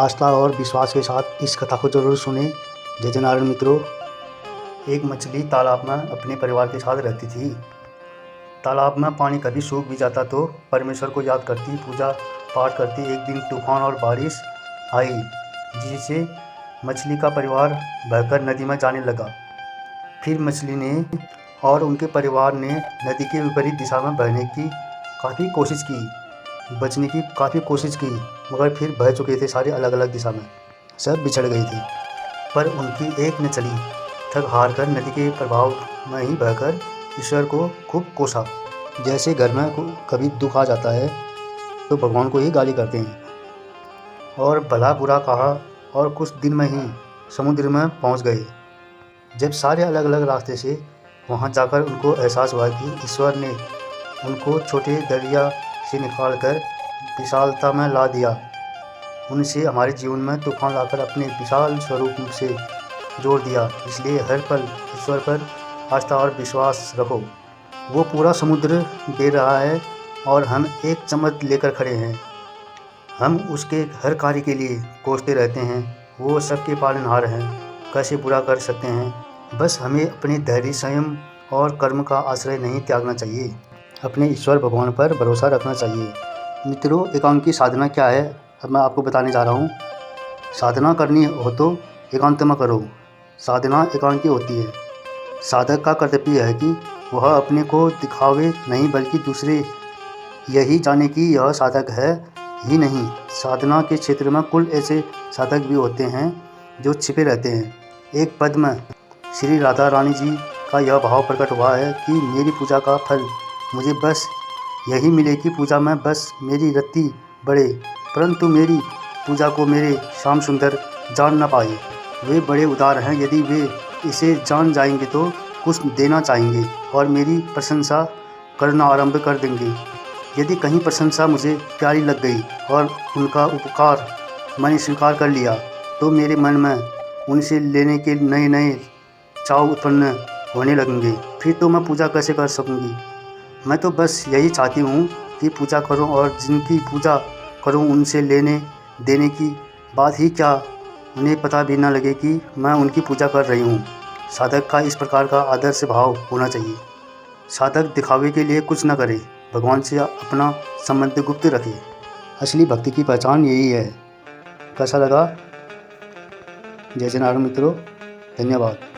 आस्था और विश्वास के साथ इस कथा को जरूर सुने। जय जय नारायण मित्रों। एक मछली तालाब में अपने परिवार के साथ रहती थी। तालाब में पानी कभी सूख भी जाता तो परमेश्वर को याद करती, पूजा पाठ करती। एक दिन तूफान और बारिश आई, जिससे मछली का परिवार बहकर नदी में जाने लगा। फिर मछली ने और उनके परिवार ने नदी के विपरीत दिशा में बहने की काफ़ी कोशिश की, बचने की काफ़ी कोशिश की, मगर फिर बह चुके थे सारे अलग अलग दिशा में, सब बिछड़ गई थी। पर उनकी एक न चली, थक हार कर नदी के प्रभाव में ही बहकर ईश्वर को खूब कोसा। जैसे घर में कभी दुख आ जाता है तो भगवान को ही गाली करते हैं, और भला बुरा कहा, और कुछ दिन में ही समुद्र में पहुंच गए। जब सारे अलग अलग रास्ते से वहां जाकर उनको एहसास हुआ कि ईश्वर ने उनको छोटे दरिया से निकालकर विशालता में ला दिया। उनसे हमारे जीवन में तूफान लाकर अपने विशाल स्वरूप से जोड़ दिया। इसलिए हर पल ईश्वर पर आस्था और विश्वास रखो। वो पूरा समुद्र दे रहा है और हम एक चम्मच लेकर खड़े हैं। हम उसके हर कार्य के लिए कोसते रहते हैं। वो सबके पालनहार हैं, कैसे बुरा कर सकते हैं। बस हमें अपने धैर्य, संयम और कर्म का आश्रय नहीं त्यागना चाहिए। अपने ईश्वर भगवान पर भरोसा रखना चाहिए। मित्रों, एकांत की साधना क्या है, अब मैं आपको बताने जा रहा हूँ। साधना करनी हो तो एकांत में करो। साधना एकांत की होती है। साधक का कर्तव्य है कि वह अपने को दिखावे नहीं, बल्कि दूसरे यही जाने कि यह साधक है ही नहीं। साधना के क्षेत्र में कुल ऐसे साधक भी होते हैं जो छिपे रहते हैं। एक पद में श्री राधा रानी जी का यह भाव प्रकट हुआ है कि मेरी पूजा का फल मुझे बस यही मिले कि पूजा में बस मेरी रति बढ़े, परंतु मेरी पूजा को मेरे श्याम सुंदर जान न पाए। वे बड़े उदार हैं, यदि वे इसे जान जाएंगे तो कुछ देना चाहेंगे और मेरी प्रशंसा करना आरंभ कर देंगे। यदि कहीं प्रशंसा मुझे प्यारी लग गई और उनका उपकार मैंने स्वीकार कर लिया, तो मेरे मन में उनसे लेने के नए नए चाव उत्पन्न होने लगेंगे। फिर तो मैं पूजा कैसे कर सकूंगी। मैं तो बस यही चाहती हूँ कि पूजा करूँ और जिनकी पूजा करूँ उनसे लेने देने की बात ही क्या, उन्हें पता भी ना लगे कि मैं उनकी पूजा कर रही हूँ। साधक का इस प्रकार का आदर्श भाव होना चाहिए। साधक दिखावे के लिए कुछ न करे, भगवान से अपना संबंध गुप्त रखे। असली भक्ति की पहचान यही है। कैसा लगा? जय जय नारायण मित्रों, धन्यवाद।